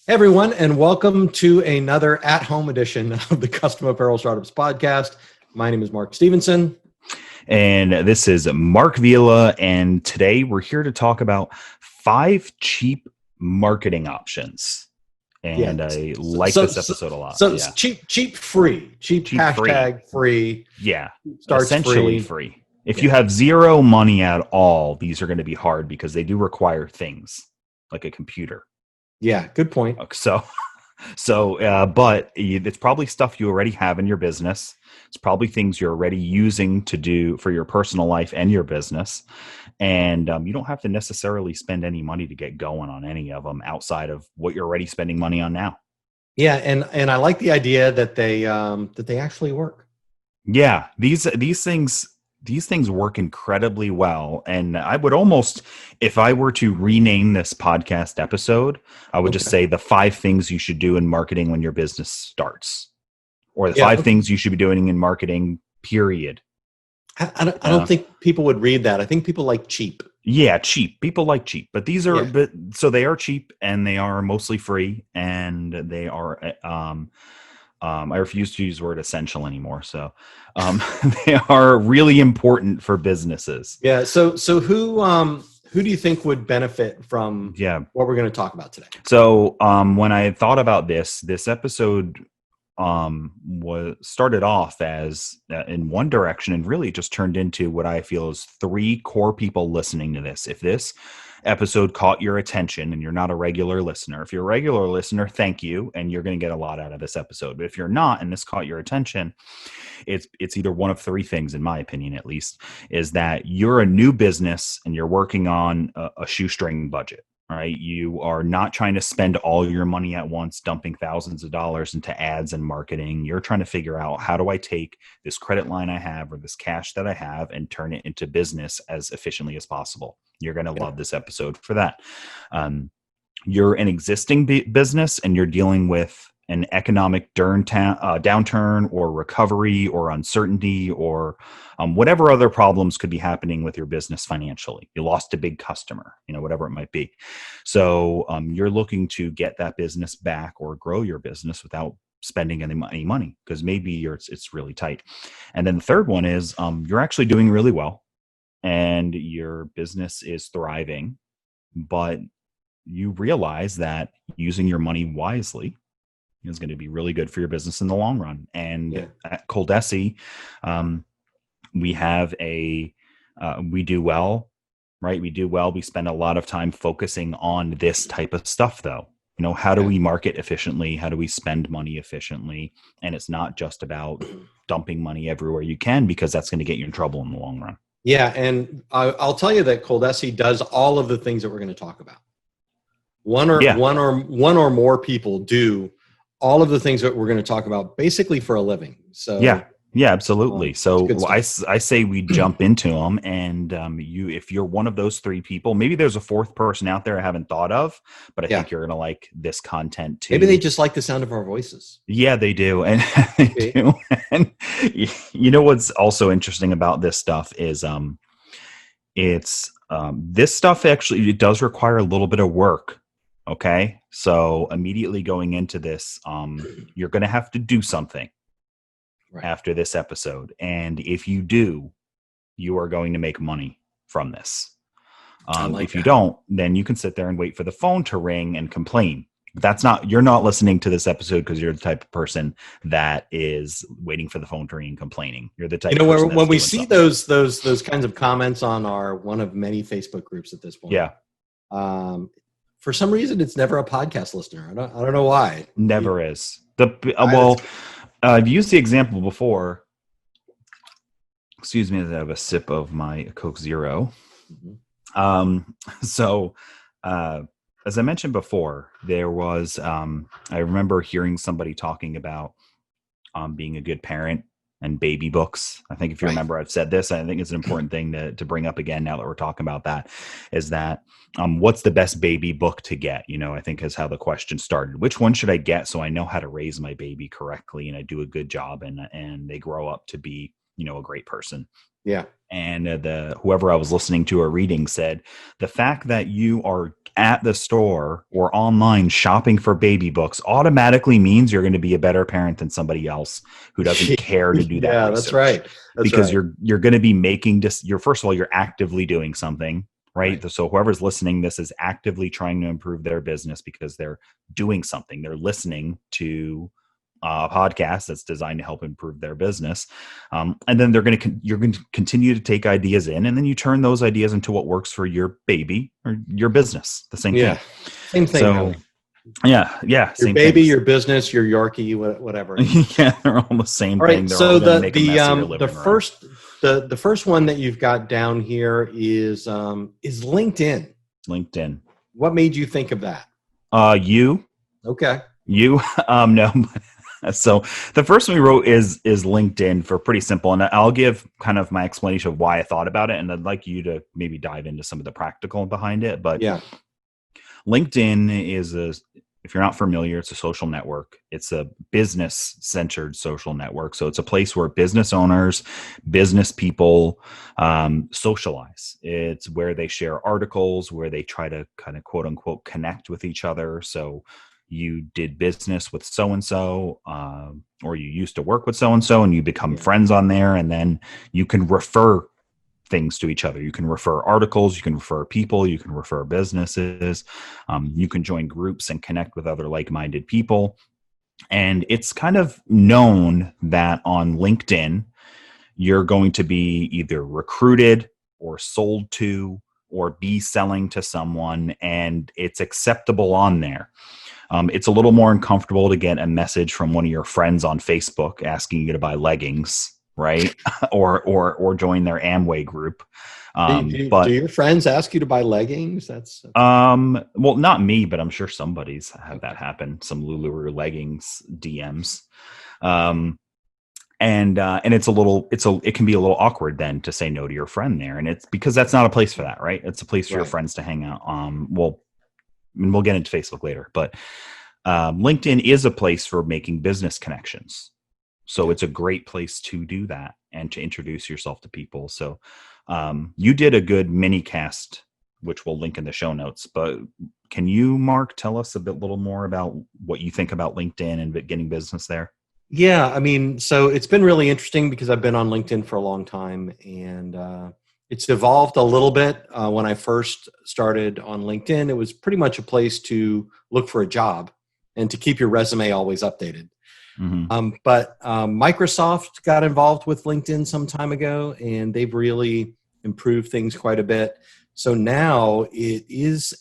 Hey everyone, and welcome to another at-home edition of the Custom Apparel Startups Podcast. My name is Mark Stevenson. And this is Mark Vila, and today we're here to talk about 5 cheap marketing options. And I like this episode a lot. So it's cheap free, cheap hashtag free. Yeah, starts essentially free. If you have zero money at all, these are going to be hard because they do require things like a computer. Yeah, good point. But it's probably stuff you already have in your business. It's probably things you're already using to do for your personal life and your business. And you don't have to necessarily spend any money to get going on any of them outside of what you're already spending money on now. Yeah, and I like the idea that they actually work. Yeah, these things work incredibly well. And I would almost, if I were to rename this podcast episode, I would just say the 5 things you should do in marketing when your business starts, or the 5 things you should be doing in marketing, period. I don't think people would read that. I think people like cheap. Yeah, cheap. People like cheap, but these are, so they are cheap and they are mostly free, and they are, I refuse to use the word essential anymore. So they are really important for businesses. Yeah. So who do you think would benefit from what we're going to talk about today? So when I thought about this episode was started off as in one direction, and really just turned into what I feel is 3 core people listening to this. If this episode caught your attention and you're not a regular listener, if you're a regular listener, thank you, and you're going to get a lot out of this episode. But if you're not and this caught your attention, it's either one of 3 things, in my opinion at least, is that you're a new business and you're working on a shoestring budget. Right? You are not trying to spend all your money at once, dumping thousands of dollars into ads and marketing. You're trying to figure out, how do I take this credit line I have or this cash that I have and turn it into business as efficiently as possible. You're going to love this episode for that. You're an existing business and you're dealing with an economic downturn or recovery or uncertainty or whatever other problems could be happening with your business financially. You lost a big customer, whatever it might be. So you're looking to get that business back or grow your business without spending any money, because maybe it's really tight. And then the third one is you're actually doing really well and your business is thriving, but you realize that using your money wisely is going to be really good for your business in the long run. And at ColDesi, we have we do well, right? We do well. We spend a lot of time focusing on this type of stuff though. How do we market efficiently? How do we spend money efficiently? And it's not just about dumping money everywhere you can, because that's going to get you in trouble in the long run. Yeah. And I'll tell you that ColDesi does all of the things that we're going to talk about. One or more people do all of the things that we're going to talk about basically for a living. So yeah, absolutely. So I say we jump into them, and if you're one of those 3 people, maybe there's a 4th person out there I haven't thought of, but I think you're going to like this content too. Maybe they just like the sound of our voices. Yeah, they do. And they do. And what's also interesting about this stuff is this stuff actually, it does require a little bit of work. Okay. So immediately going into this, you're going to have to do something after this episode. And if you do, you are going to make money from this. If you don't, then you can sit there and wait for the phone to ring and complain. You're not listening to this episode because you're the type of person that is waiting for the phone to ring and complaining. You're the type of person when we see those kinds of comments on our one of many Facebook groups at this point. Yeah. For some reason, it's never a podcast listener. I don't know why. Never is. I've used the example before. Excuse me as I have a sip of my Coke Zero. Mm-hmm. As I mentioned before, there was, I remember hearing somebody talking about being a good parent and baby books. I think if you remember, I've said this. I think it's an important thing to bring up again now that we're talking about that, is that what's the best baby book to get? I think is how the question started. Which one should I get so I know how to raise my baby correctly and I do a good job and they grow up to be, a great person? Yeah. And whoever I was listening to or reading said the fact that you are at the store or online shopping for baby books automatically means you're going to be a better parent than somebody else who doesn't care to do that Yeah, research. that's right. That's because right. you're going to be making you're first of all, you're actively doing something, right? Right. So whoever's listening, this is actively trying to improve their business because they're doing something. They're listening to a podcast that's designed to help improve their business. And then you're going to continue to take ideas in, and then you turn those ideas into what works for your baby or your business. The same Yeah. thing. Same thing, So really. yeah, Your same baby, things. your business, your Yorkie, whatever. Yeah, they're all the same All right. thing. They're all So going to make a mess of your the living room. first one that you've got down here is LinkedIn. LinkedIn. What made you think of that? You Okay. no. So the first one we wrote is LinkedIn for pretty simple, and I'll give kind of my explanation of why I thought about it, and I'd like you to maybe dive into some of the practical behind it. But Yeah. LinkedIn if you're not familiar, it's a social network. It's a business-centered social network. So it's a place where business owners, business people socialize. It's where they share articles, where they try to kind of quote unquote connect with each other. So you did business with so-and-so, or you used to work with so-and-so, and you become Yeah. friends on there, and then you can refer things to each other. You can refer articles, you can refer people, you can refer businesses, you can join groups and connect with other like-minded people. And it's kind of known that on LinkedIn, you're going to be either recruited or sold to or be selling to someone, and it's acceptable on there. It's a little more uncomfortable to get a message from one of your friends on Facebook asking you to buy leggings, right? or join their Amway group. Do your friends ask you to buy leggings? That's Well, not me, but I'm sure somebody's had that okay. happen. Some Lululemon leggings DMs. And it can be a little awkward then to say no to your friend there. And it's because that's not a place for that, right? It's a place for your Right. friends to hang out. We'll get into Facebook later, but LinkedIn is a place for making business connections. So it's a great place to do that and to introduce yourself to people. So you did a good mini cast, which we'll link in the show notes. But can you, Mark, tell us a little more about what you think about LinkedIn and getting business there? Yeah, I mean, so it's been really interesting because I've been on LinkedIn for a long time, and it's evolved a little bit. When I first started on LinkedIn, it was pretty much a place to look for a job and to keep your resume always updated. Mm-hmm. But Microsoft got involved with LinkedIn some time ago, and they've really improved things quite a bit. So now it is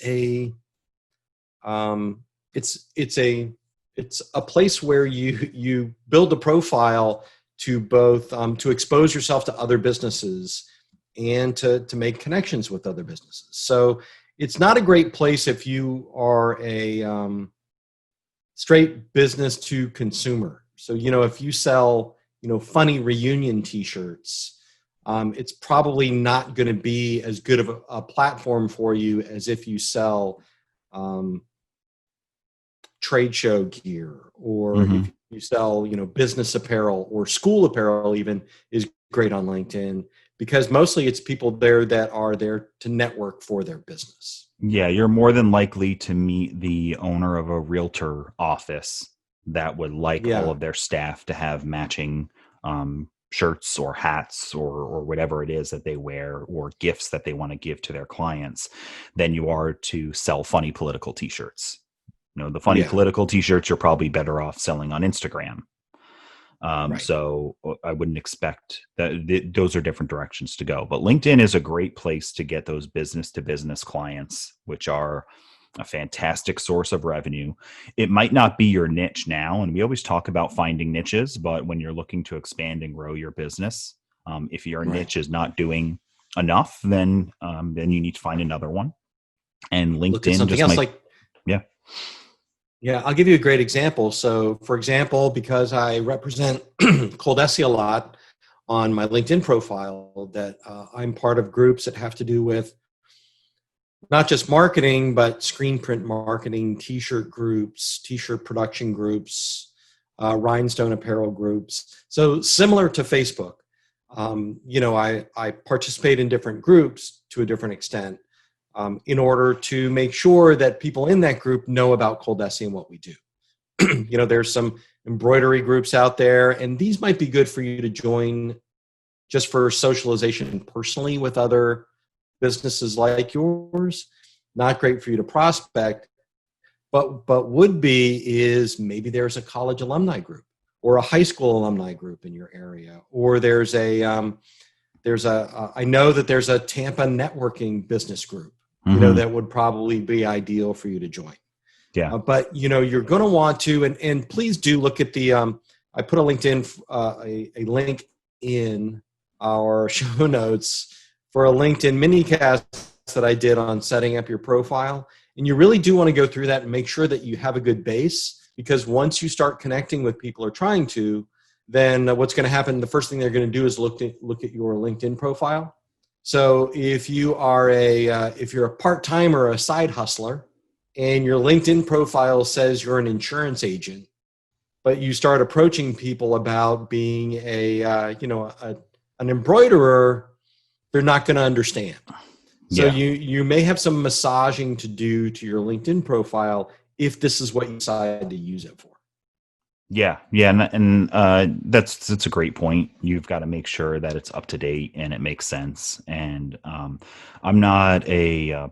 it's a place where you build a profile to both to expose yourself to other businesses and to make connections with other businesses. So it's not a great place if you are a straight business to consumer. So if you sell funny reunion T-shirts, it's probably not going to be as good of a platform for you as if you sell trade show gear, or Mm-hmm. if you sell business apparel, or school apparel even is great on LinkedIn, because mostly it's people there that are there to network for their business. Yeah, you're more than likely to meet the owner of a realtor office that would like all Yeah. of their staff to have matching shirts or hats or whatever it is that they wear, or gifts that they want to give to their clients, than you are to sell funny political t-shirts. The funny Yeah. political t-shirts, you're probably better off selling on Instagram. Right. So I wouldn't expect that those are different directions to go. But LinkedIn is a great place to get those business to business clients, which are a fantastic source of revenue. It might not be your niche now, and we always talk about finding niches, but when you're looking to expand and grow your business, if your Right. niche is not doing enough, then you need to find another one. And Look at LinkedIn something just else. might, Like, yeah. yeah, I'll give you a great example. So, for example, because I represent ColDesi a lot on my LinkedIn profile, that I'm part of groups that have to do with not just marketing, but screen print marketing, T-shirt groups, T-shirt production groups, rhinestone apparel groups. So similar to Facebook. I participate in different groups to a different extent in order to make sure that people in that group know about ColDesi and what we do. There's some embroidery groups out there, and these might be good for you to join just for socialization personally with other businesses like yours. Not great for you to prospect, but would be is maybe there's a college alumni group or a high school alumni group in your area, or I know that there's a Tampa networking business group, that would probably be ideal for you to join. Yeah. But you're going to want to, and please do look at the, I put a LinkedIn, a link in our show notes for a LinkedIn mini cast that I did on setting up your profile. And you really do want to go through that and make sure that you have a good base, because once you start connecting with people or trying to, then what's going to happen, the first thing they're going to do is look at your LinkedIn profile. So if you are if you're a part-time or a side hustler and your LinkedIn profile says you're an insurance agent, but you start approaching people about being an embroiderer, they're not going to understand. So you may have some massaging to do to your LinkedIn profile if this is what you decide to use it for. Yeah, and that's a great point. You've got to make sure that it's up to date and it makes sense. And I'm not a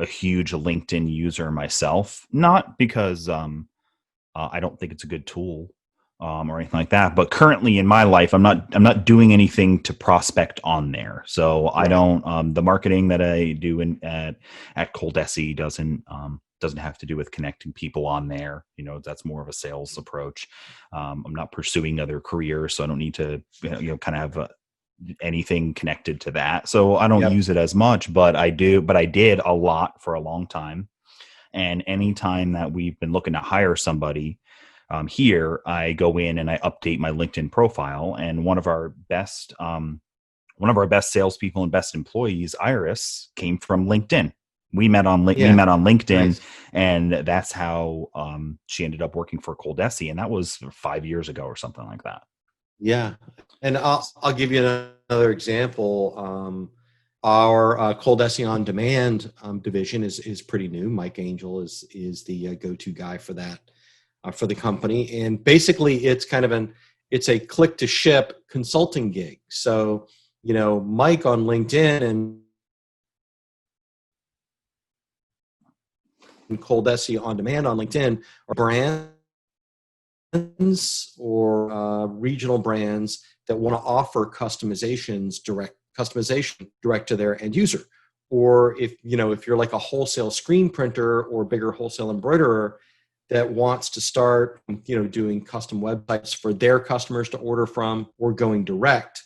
huge LinkedIn user myself, not because I don't think it's a good tool or anything like that. But currently in my life, I'm not doing anything to prospect on there. So right. I don't. The marketing that I do at ColDesi doesn't have to do with connecting people on there. That's more of a sales approach. I'm not pursuing other careers, so I don't need to kind of have anything connected to that. So I don't use it as much, but I did a lot for a long time. And anytime that we've been looking to hire somebody here, I go in and I update my LinkedIn profile. And one of our best salespeople and best employees, Iris, came from LinkedIn. We met on LinkedIn, nice. And that's how she ended up working for ColDesi, and that was 5 years ago or something like that. Yeah, and I'll give you another example. Our ColDesi On Demand division is pretty new. Mike Angel is the go-to guy for that for the company, and basically it's kind of it's a click to ship consulting gig. So Mike on LinkedIn and ColDesi On Demand on LinkedIn are brands or regional brands that want to offer direct customization direct to their end user. Or if you're like a wholesale screen printer or bigger wholesale embroiderer that wants to start doing custom websites for their customers to order from, or going direct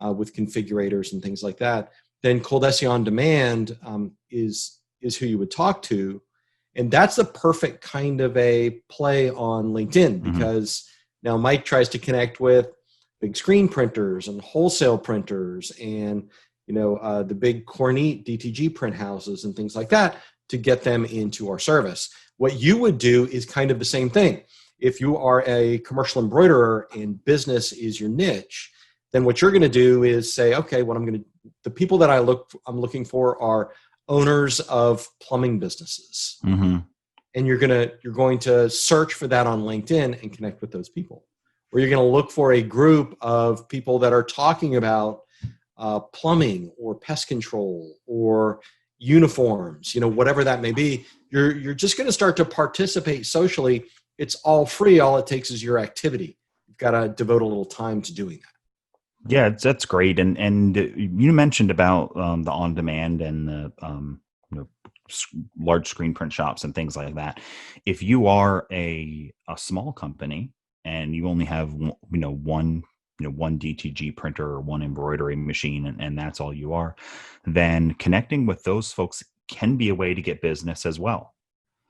with configurators and things like that, then ColDesi On Demand is who you would talk to. And that's the perfect kind of a play on LinkedIn, because now Mike tries to connect with big screen printers and wholesale printers and the big Cornete DTG print houses and things like that to get them into our service. What you would do is kind of the same thing. If you are a commercial embroiderer and business is your niche, then what you're going to do is say, okay, the people that I'm looking for are owners of plumbing businesses. And you're going to search for that on LinkedIn and connect with those people. Or you're going to look for a group of people that are talking about plumbing or pest control or uniforms, whatever that may be. You're just going to start to participate socially. It's all free. All it takes is your activity. You've got to devote a little time to doing that. Yeah, that's great. And you mentioned about the on-demand and the large screen print shops and things like that. If you are a small company and you only have one DTG printer or one embroidery machine, and that's all you are, then connecting with those folks can be a way to get business as well.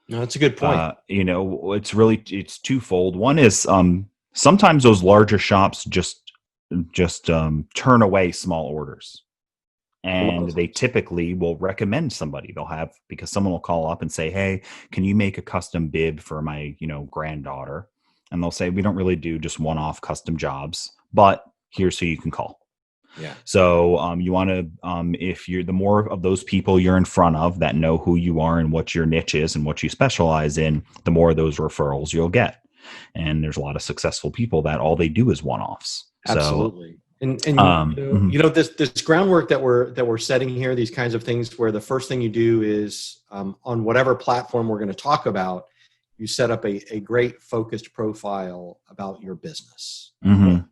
No, that's a good point. It's twofold. One is sometimes those larger shops just turn away small orders, and they typically will recommend somebody. Because someone will call up and say, hey, can you make a custom bib for my granddaughter? And they'll say, we don't really do just one-off custom jobs, but here's who you can call. Yeah. So you want to, if you're the more of those people you're in front of that know who you are and what your niche is and what you specialize in, the more of those referrals you'll get. And there's a lot of successful people that all they do is one-offs. Absolutely. So, And mhm. this groundwork that we're setting here, these kinds of things where the first thing you do is on whatever platform we're going to talk about, you set up a great focused profile about your business. Mm-hmm. And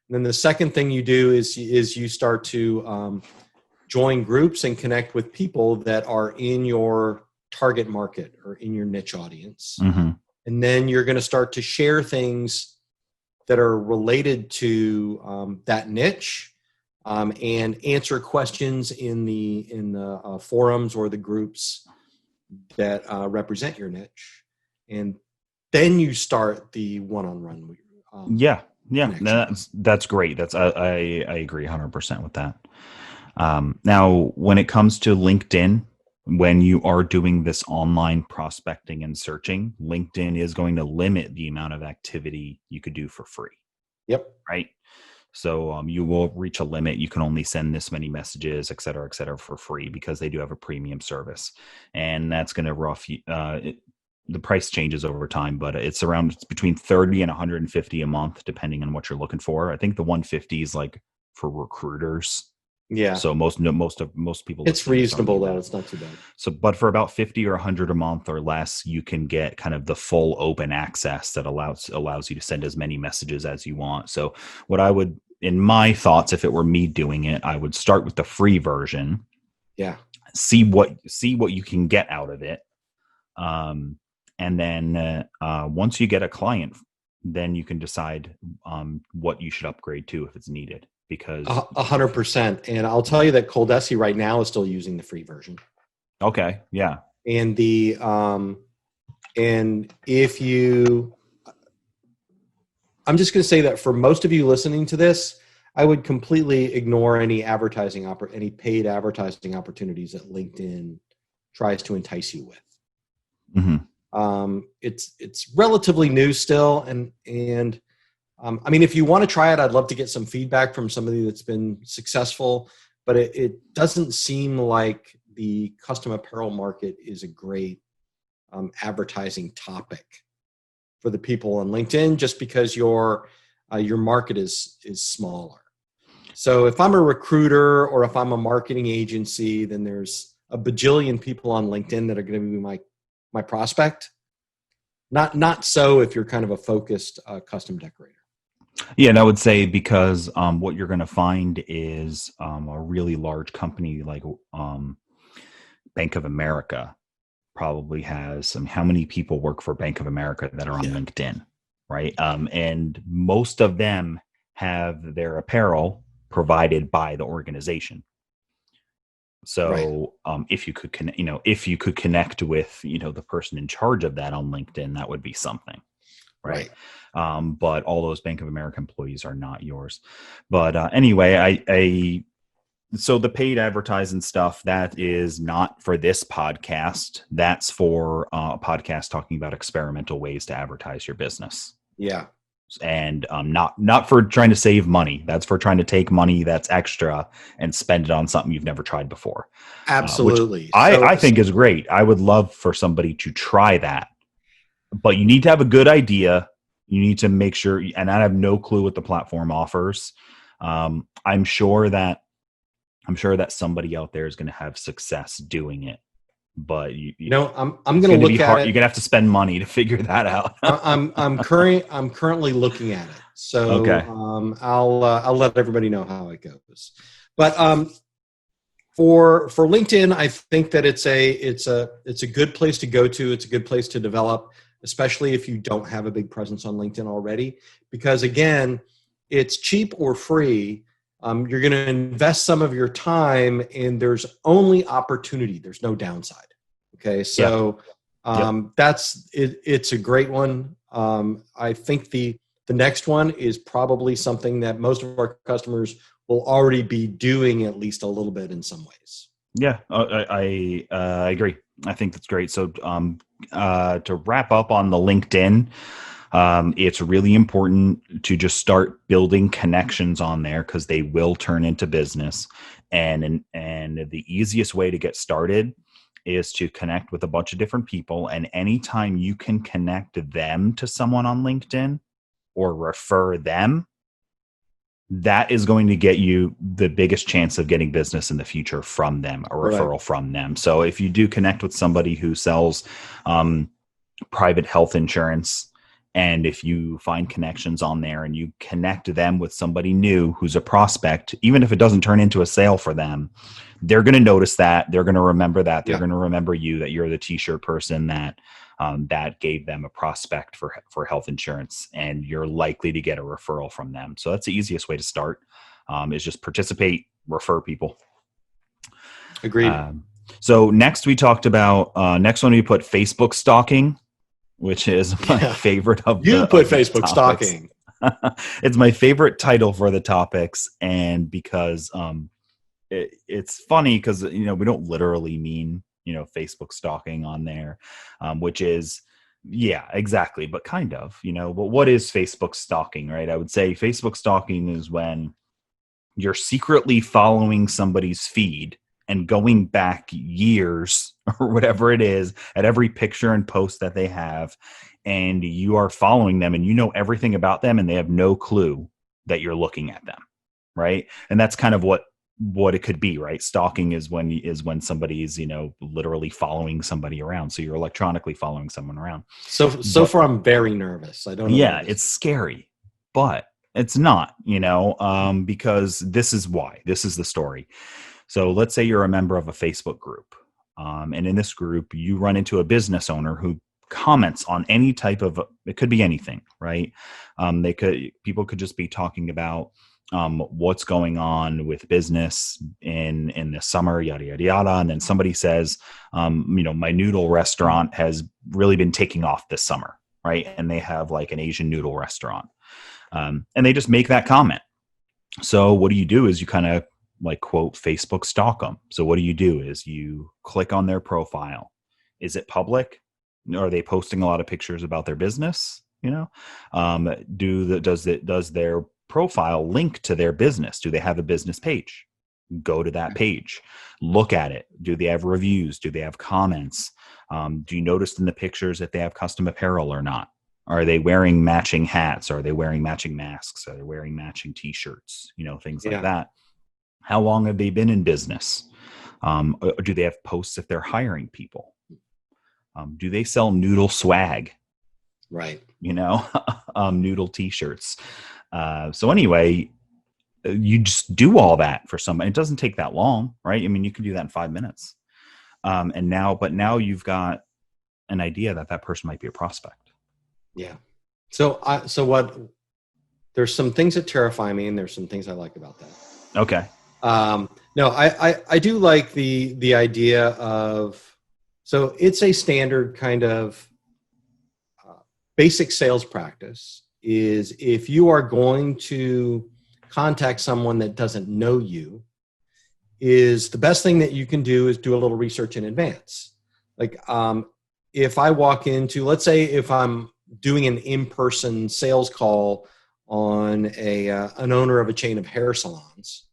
then the second thing you do is you start to join groups and connect with people that are in your target market or in your niche audience. Mm-hmm. And then you're going to start to share things that are related to that niche, and answer questions in the forums or the groups that represent your niche, and then you start the one-on-one. Yeah, Connection. that's great. I agree 100% with that. Now, when it comes to LinkedIn, when you are doing this online prospecting and searching, LinkedIn is going to limit the amount of activity you could do for free. Yep. Right. So you will reach a limit. You can only send this many messages, et cetera, for free, because they do have a premium service, and that's going to the price changes over time, but it's between 30 and 150 a month, depending on what you're looking for. I think the 150 is like for recruiters. Yeah. So most people, it's reasonable though. It's not too bad. So, but for about 50 or 100 a month or less, you can get kind of the full open access that allows you to send as many messages as you want. So what I would, in my thoughts, if it were me doing it, I would start with the free version. Yeah. See what you can get out of it. And then once you get a client, then you can decide what you should upgrade to if it's needed. Because 100%. And I'll tell you that ColDesi right now is still using the free version. Okay. Yeah. And I'm just going to say that for most of you listening to this, I would completely ignore any paid advertising opportunities that LinkedIn tries to entice you with. Mm-hmm. It's relatively new still, and I mean, if you want to try it, I'd love to get some feedback from somebody that's been successful, but it doesn't seem like the custom apparel market is a great advertising topic for the people on LinkedIn, just because your market is smaller. So if I'm a recruiter or if I'm a marketing agency, then there's a bajillion people on LinkedIn that are going to be my prospect. Not so if you're kind of a focused custom decorator. Yeah, and I would say, because what you're going to find is a really large company like Bank of America probably has how many people work for Bank of America that are on LinkedIn, right? And most of them have their apparel provided by the organization. So if you could connect with the person in charge of that on LinkedIn, that would be something. Right. But all those Bank of America employees are not yours. But anyway, so the paid advertising stuff, that is not for this podcast. That's for a podcast talking about experimental ways to advertise your business. Yeah. And not for trying to save money. That's for trying to take money that's extra and spend it on something you've never tried before. Absolutely. Which I think is great. I would love for somebody to try that. But you need to have a good idea. You need to make sure, and I have no clue what the platform offers. I'm sure that somebody out there is going to have success doing it, but I'm going to look at it. You're going to have to spend money to figure that out. I'm currently looking at it, so okay. I'll let everybody know how it goes. But for LinkedIn, I think that it's a good place to go to. It's a good place to develop, especially if you don't have a big presence on LinkedIn already, because again, it's cheap or free. You're going to invest some of your time, and there's only opportunity. There's no downside. Okay. So that's it. It's a great one. I think the next one is probably something that most of our customers will already be doing at least a little bit in some ways. Yeah, I agree. I think that's great. So to wrap up on the LinkedIn, It's really important to just start building connections on there because they will turn into business. And the easiest way to get started is to connect with a bunch of different people. And anytime you can connect them to someone on LinkedIn or refer them, that is going to get you the biggest chance of getting business in the future from them, a referral from them. So if you do connect with somebody who sells private health insurance, and if you find connections on there and you connect them with somebody new who's a prospect, even if it doesn't turn into a sale for them, they're going to notice that. They're going to remember that. They're going to remember you, that you're the t-shirt person that that gave them a prospect for health insurance, and you're likely to get a referral from them. So that's the easiest way to start, is just participate, refer people. Agreed. So next we talked about, next one we put Facebook stalking, which is my favorite of you the put of the Facebook topics. stalking. It's my favorite title for the topics, and because it's funny because we don't literally mean Facebook stalking on there, which is exactly, but kind of but what is Facebook stalking, right? I would say Facebook stalking is when you're secretly following somebody's feed and going back years or whatever it is at every picture and post that they have, and you are following them and you know everything about them and they have no clue that you're looking at them, right? And that's kind of what it could be, right? Stalking is when somebody is literally following somebody around. So you're electronically following someone around. So far I'm very nervous. I don't know. Yeah, it's scary, but it's not, because this is why. This is the story. So let's say you're a member of a Facebook group, and in this group you run into a business owner who comments on any type of, it could be anything, right? People could just be talking about what's going on with business in the summer, yada yada yada, and then somebody says, my noodle restaurant has really been taking off this summer, right? And they have like an Asian noodle restaurant, and they just make that comment. So what do you do is you kind of like quote Facebook stalk them. So what do you do is you click on their profile. Is it public? Are they posting a lot of pictures about their business? Does their profile link to their business? Do they have a business page? Go to that page, look at it. Do they have reviews? Do they have comments? Do you notice in the pictures if they have custom apparel or not? Are they wearing matching hats? Are they wearing matching masks? Are they wearing matching t-shirts? Things like that. How long have they been in business? Do they have posts if they're hiring people? Do they sell noodle swag? Right. Noodle t-shirts. So anyway, you just do all that for somebody. It doesn't take that long, right? I mean, you can do that in 5 minutes. But now you've got an idea that person might be a prospect. Yeah. So there's some things that terrify me, and there's some things I like about that. Okay. No, I do like the idea of, so it's a standard kind of basic sales practice is if you are going to contact someone that doesn't know you, is the best thing that you can do is do a little research in advance. Like if I walk into, let's say if I'm doing an in-person sales call on an owner of a chain of hair salons,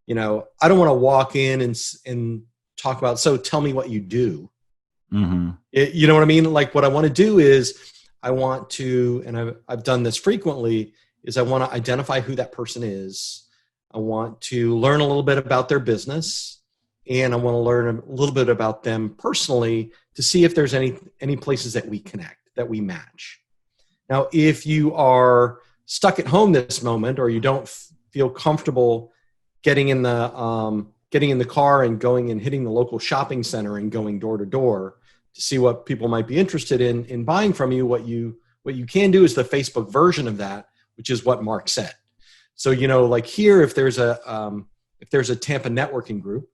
I don't want to walk in and talk about, so tell me what you do. Mm-hmm. You know what I mean? Like what I want to do is I want to, and I've done this frequently, is I want to identify who that person is. I want to learn a little bit about their business, and I want to learn a little bit about them personally to see if there's any places that we connect, that we match. Now, if you are stuck at home this moment, or you don't feel comfortable getting in the car and going and hitting the local shopping center and going door to door to see what people might be interested in buying from you, what you can do is the Facebook version of that, which is what Mark said. So, like here, if there's a Tampa networking group,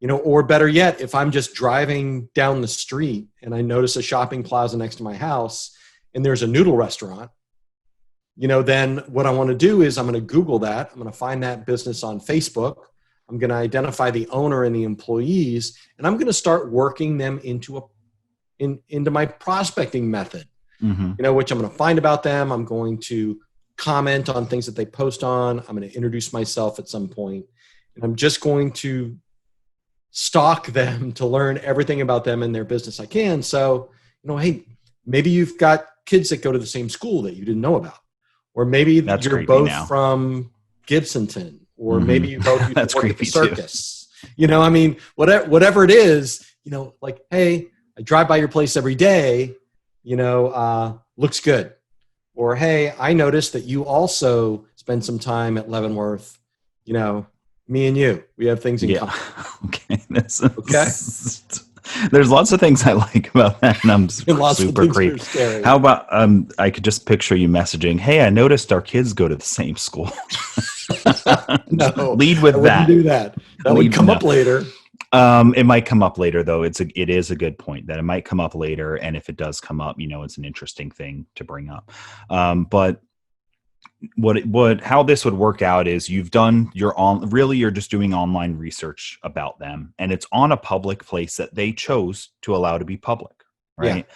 or better yet, if I'm just driving down the street and I notice a shopping plaza next to my house and there's a noodle restaurant, then what I want to do is I'm going to Google that. I'm going to find that business on Facebook. I'm going to identify the owner and the employees, and I'm going to start working them into my prospecting method. Mm-hmm. Which I'm going to find about them. I'm going to comment on things that they post on. I'm going to introduce myself at some point, and I'm just going to stalk them to learn everything about them and their business I can. So, hey, maybe you've got kids that go to the same school that you didn't know about, or maybe That's you're creepy both now. from Gibsonton, or maybe you both used to work at the circus. Whatever it is, like, hey, I drive by your place every day, looks good. Or, hey, I noticed that you also spend some time at Leavenworth, me and you, we have things in common. Okay. Okay. There's lots of things I like about that, and I'm super creepy. How about I could just picture you messaging, "Hey, I noticed our kids go to the same school." No, lead with I that. wouldn't do that. That would come up later. It might come up later, though. It is a good point that it might come up later, and if it does come up, it's an interesting thing to bring up. But how this would work out is you're just doing online research about them, and it's on a public place that they chose to allow to be public, right? Yeah.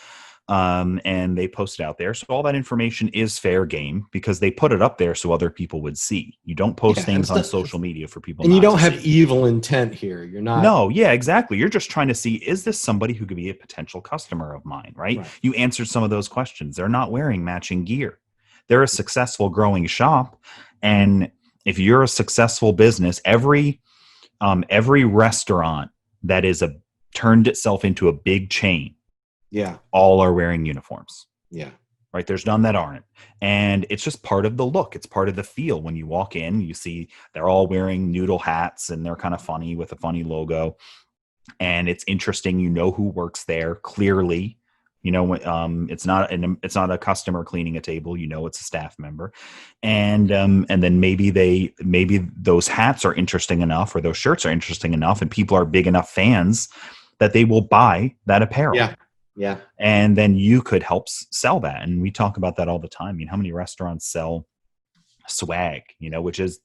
And they post it out there, so all that information is fair game because they put it up there so other people would see. You don't post things on social media for people, and you don't have evil intent here. You're not. No, yeah, exactly. You're just trying to see, is this somebody who could be a potential customer of mine, right? You answered some of those questions. They're not wearing matching gear. They're a successful growing shop, and if you're a successful business, every restaurant that is turned itself into a big chain, all are wearing uniforms. Yeah. Right. There's none that aren't. And it's just part of the look. It's part of the feel. When you walk in, you see they're all wearing noodle hats and they're kind of funny with a funny logo. And it's interesting. Who works there clearly. It's not a customer cleaning a table. It's a staff member. And then maybe those hats are interesting enough, or those shirts are interesting enough, and people are big enough fans that they will buy that apparel. Yeah. Yeah. And then you could help sell that. And we talk about that all the time. How many restaurants sell swag, which is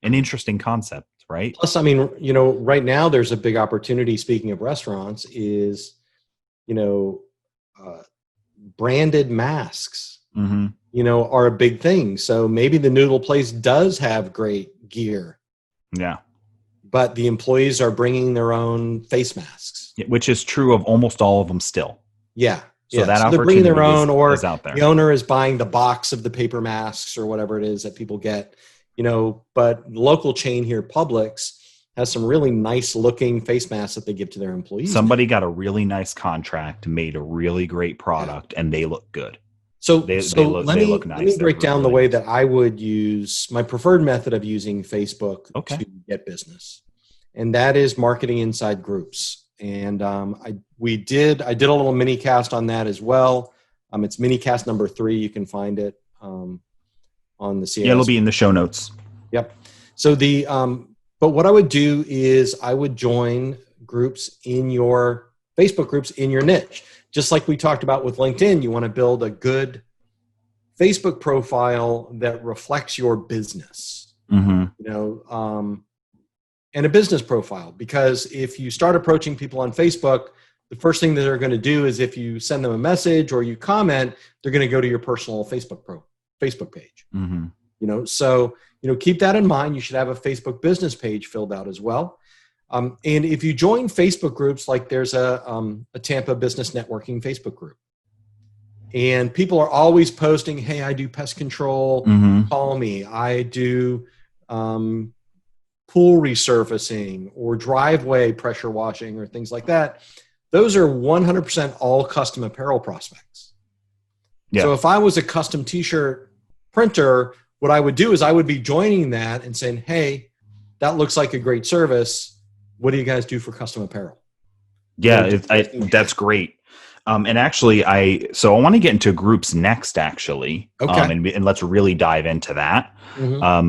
an interesting concept, right? Plus, right now there's a big opportunity, speaking of restaurants, is, branded masks, are a big thing. So maybe the noodle place does have great gear. Yeah. But the employees are bringing their own face masks. Which is true of almost all of them still. Yeah. So that so they're opportunity bringing their own, or is out there. The owner is buying the box of the paper masks or whatever it is that people get, but the local chain here, Publix, has some really nice looking face masks that they give to their employees. Somebody got a really nice contract, made a really great product, and they look good. So they look nice. Let me break down the way that I would use my preferred method of using Facebook to get business. And that is marketing inside groups. And I did a little mini cast on that as well. It's mini cast number 3. You can find it on the CAS. Yeah, it'll be in the show notes. Yep. So but what I would do is I would join groups in your Facebook groups in your niche. Just like we talked about with LinkedIn, you want to build a good Facebook profile that reflects your business. And a business profile, because if you start approaching people on Facebook, the first thing that they're going to do is, if you send them a message or you comment, they're going to go to your personal Facebook page. So keep that in mind. You should have a Facebook business page filled out as well. And if you join Facebook groups, like there's a Tampa Business Networking Facebook group, and people are always posting, "Hey, I do pest control. Call me. I do pool resurfacing or driveway pressure washing," or things like that. Those are 100% all custom apparel prospects. Yeah. So if I was a custom t-shirt printer, what I would do is I would be joining that and saying, "Hey, that looks like a great service. What do you guys do for custom apparel?" Yeah, that's great. And actually, I want to get into groups next, actually. Okay. And let's really dive into that. I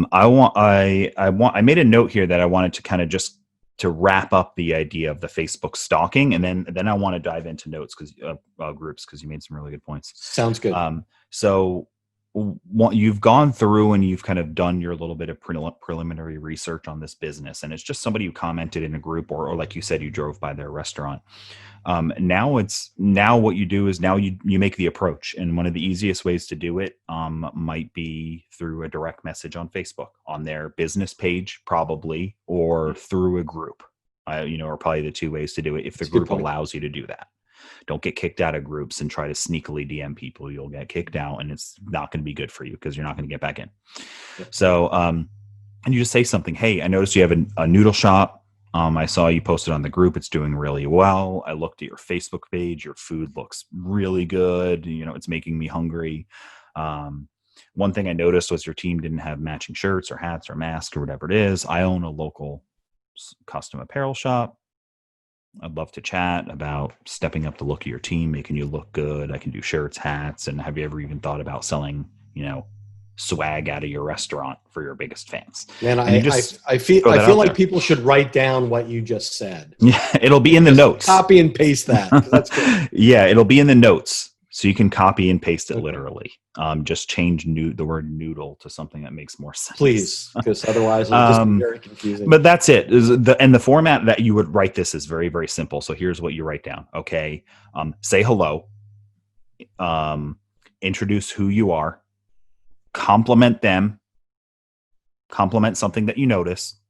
made a note here that I wanted to kind of just to wrap up the idea of the Facebook stalking, and then I want to dive into notes groups, because you made some really good points. Sounds good. So you've gone through and you've kind of done your little bit of preliminary research on this business, and it's just somebody who commented in a group, or like you said, you drove by their restaurant. Now what you do is now you make the approach, and one of the easiest ways to do it might be through a direct message on Facebook, on their business page, probably, or through a group. Are probably the two ways to do it if the group allows you to do that. Don't get kicked out of groups and try to sneakily DM people. You'll get kicked out, and it's not going to be good for you because you're not going to get back in. Yep. So, and you just say something. Hey, I noticed you have a noodle shop. I saw you posted on the group. It's doing really well. I looked at your Facebook page. Your food looks really good. It's making me hungry. One thing I noticed was your team didn't have matching shirts or hats or masks or whatever it is. I own a local custom apparel shop. I'd love to chat about stepping up the look of your team, making you look good. I can do shirts, hats. And have you ever even thought about selling, swag out of your restaurant for your biggest fans? Man, I feel like people should write down what you just said. Yeah, it'll be in the notes. Copy and paste that. That's good. Yeah, it'll be in the notes. So you can copy and paste it literally. Just change the word noodle to something that makes more sense. Please, because otherwise it'll just be very confusing. But that's it. And the format that you would write this is very, very simple. So here's what you write down. Okay. Say hello. Introduce who you are. Compliment them. Compliment something that you notice.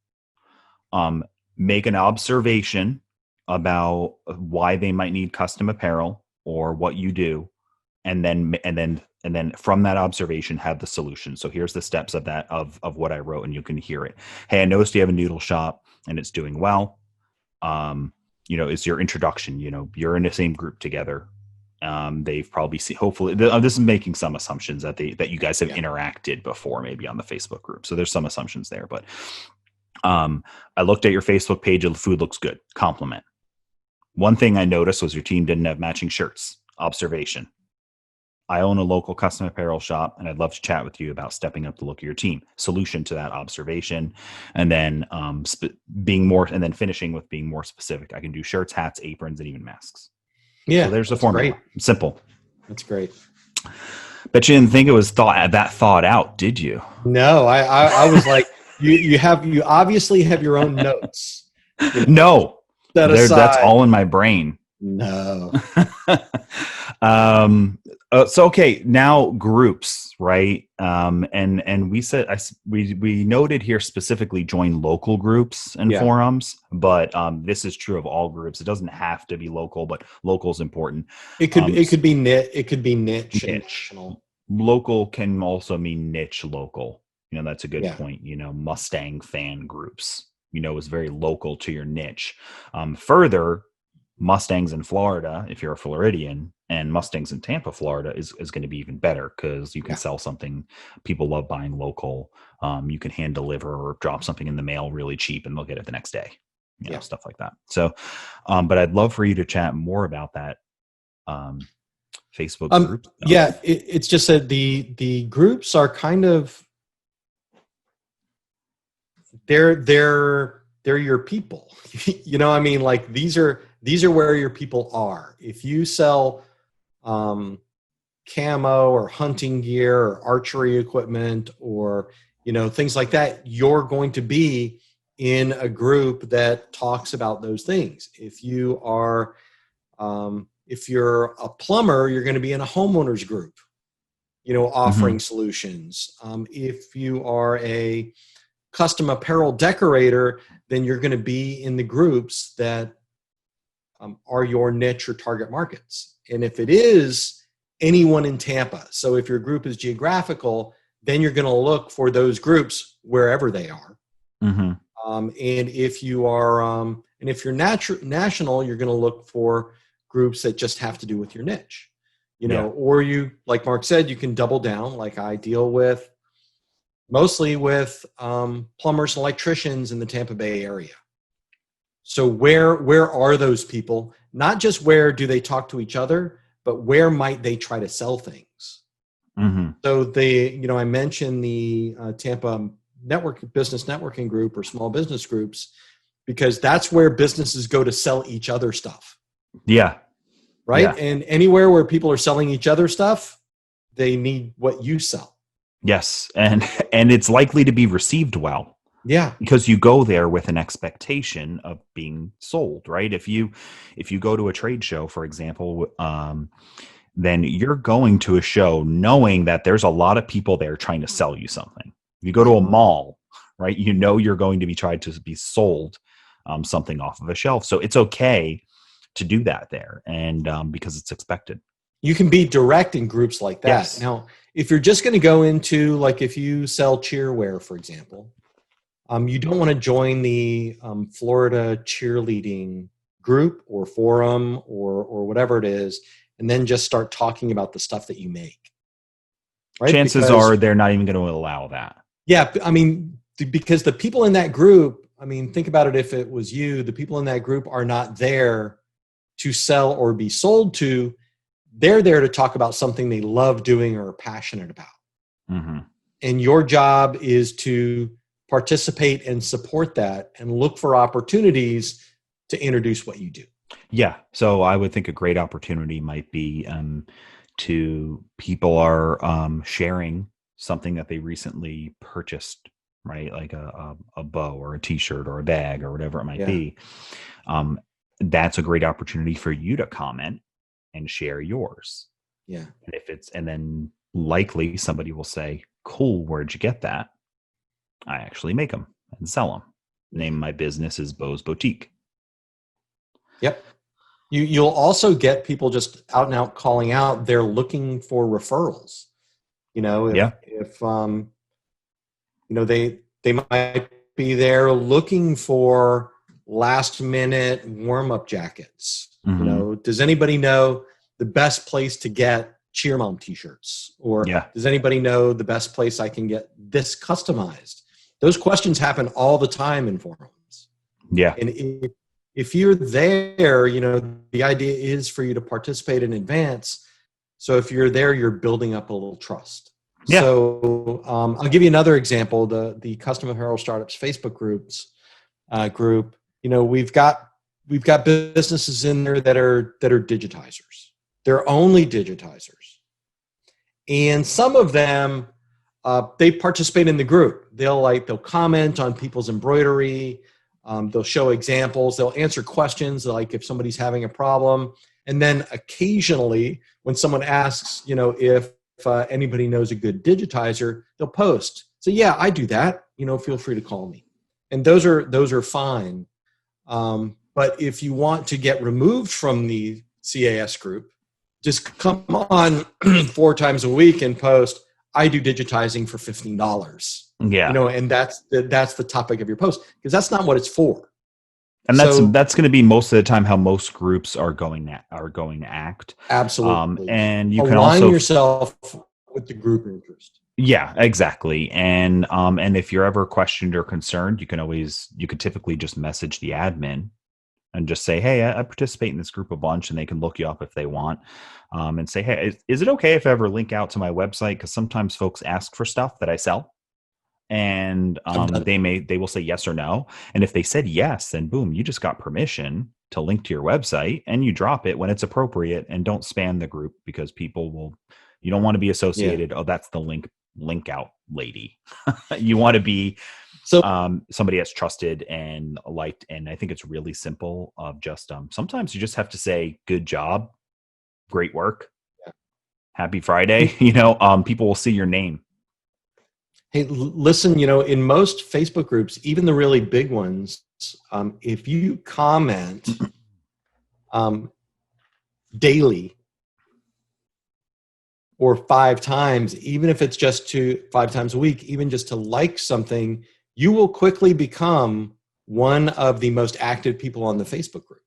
Make an observation about why they might need custom apparel or what you do. And then from that observation, have the solution. So here's the steps of that, of what I wrote, and you can hear it. Hey, I noticed you have a noodle shop and it's doing well. It's your introduction, you're in the same group together. They've probably seen, hopefully this is making some assumptions that you guys have interacted before, maybe on the Facebook group. So there's some assumptions there, but I looked at your Facebook page and the food looks good. Compliment. One thing I noticed was your team didn't have matching shirts. Observation. I own a local custom apparel shop, and I'd love to chat with you about stepping up the look of your team. Solution to that observation, and then finishing with being more specific. I can do shirts, hats, aprons, and even masks. Yeah, so there's the formula. Great. Simple. That's great. Bet you didn't think it was thought out, did you? No, I was like, you obviously have your own notes. No, that's all in my brain. No. So okay, now groups, right? And we said we noted here specifically join local groups and forums, but this is true of all groups. It doesn't have to be local, but local is important. It could be niche. Local can also mean niche local. That's a good point. Mustang fan groups, is very local to your niche. Further, Mustangs in Florida, if you're a Floridian, and Mustangs in Tampa, Florida is going to be even better because you can sell something. People love buying local. You can hand deliver or drop something in the mail really cheap and they'll get it the next day, stuff like that. So, but I'd love for you to chat more about that Facebook group. Yeah, it's just that the groups are kind of, they're your people. Like these are where your people are. If you sell camo or hunting gear or archery equipment or things like that, you're going to be in a group that talks about those things. If you are if you're a plumber, you're going to be in a homeowners group, offering solutions. If you are a custom apparel decorator, then you're going to be in the groups that are your niche or target markets. And if it is anyone in Tampa, so if your group is geographical, then you're going to look for those groups wherever they are. Mm-hmm. And if you are, and if you're national, you're going to look for groups that just have to do with your niche, or you, like Mark said, you can double down. Like I deal with mostly with plumbers and electricians in the Tampa Bay area. So where are those people? Not just where do they talk to each other, but where might they try to sell things? Mm-hmm. So I mentioned the Tampa business networking group or small business groups, because that's where businesses go to sell each other stuff. Yeah. Right. Yeah. And anywhere where people are selling each other stuff, they need what you sell. Yes. And it's likely to be received well. Yeah. Because you go there with an expectation of being sold, right? If you go to a trade show, for example, then you're going to a show knowing that there's a lot of people there trying to sell you something. If you go to a mall, right, you know you're going to be tried to be sold something off of a shelf. So it's okay to do that there, and because it's expected. You can be direct in groups like that. Yes. Now, if you're just going to go into, like, if you sell cheerwear, for example, you don't want to join the Florida cheerleading group or forum or whatever it is, and then just start talking about the stuff that you make. Right? Chances are they're not even going to allow that. Yeah, I mean, because the people in that group, I mean, think about it. If it was you, the people in that group are not there to sell or be sold to. They're there to talk about something they love doing or are passionate about. Mm-hmm. And your job is to participate and support that and look for opportunities to introduce what you do. Yeah. So I would think a great opportunity might be to people are sharing something that they recently purchased, right? Like a bow or a t-shirt or a bag or whatever it might be. That's a great opportunity for you to comment and share yours. Yeah. And then likely somebody will say, cool, where'd you get that? I actually make them and sell them. Name of my business is Bo's Boutique. Yep. You'll also get people just out and out calling out. They're looking for referrals. You know, if they might be there looking for last minute warm up jackets. Mm-hmm. You know, does anybody know the best place to get Cheer Mom t-shirts? Or does anybody know the best place I can get this customized? Those questions happen all the time in forums. Yeah. And if you're there, you know, the idea is for you to participate in advance. So if you're there, you're building up a little trust. Yeah. So I'll give you another example. The Custom Apparel Startups Facebook group. You know, we've got businesses in there that are digitizers. They're only digitizers, and some of them they participate in the group. They'll comment on people's embroidery. They'll show examples. They'll answer questions like if somebody's having a problem, and then occasionally when someone asks, you know, if anybody knows a good digitizer, they'll post. So yeah, I do that. You know, feel free to call me. And those are fine. But if you want to get removed from the CAS group, just come on 4 times a week and post, I do digitizing for $15. Yeah. You know, and that's the topic of your post, because that's not what it's for. And that's going to be most of the time how most groups are going to act. Absolutely. And you align can also yourself with the group interest. Yeah, exactly. And if you're ever questioned or concerned, you could typically just message the admin and just say, hey, I participate in this group a bunch, and they can look you up if they want, and say, hey, is it okay if I ever link out to my website? Because sometimes folks ask for stuff that I sell, and they will say yes or no. And if they said yes, then boom, you just got permission to link to your website, and you drop it when it's appropriate, and don't spam the group, because you don't want to be associated. Yeah. Oh, that's the link out lady. You want to be somebody that's trusted and liked. And I think it's really simple of just sometimes you just have to say, good job, great work, happy Friday. You know, people will see your name. Hey, listen, you know, in most Facebook groups, even the really big ones, if you comment daily or 5 times, even if it's just 5 times a week, even just to like something, you will quickly become one of the most active people on the Facebook group.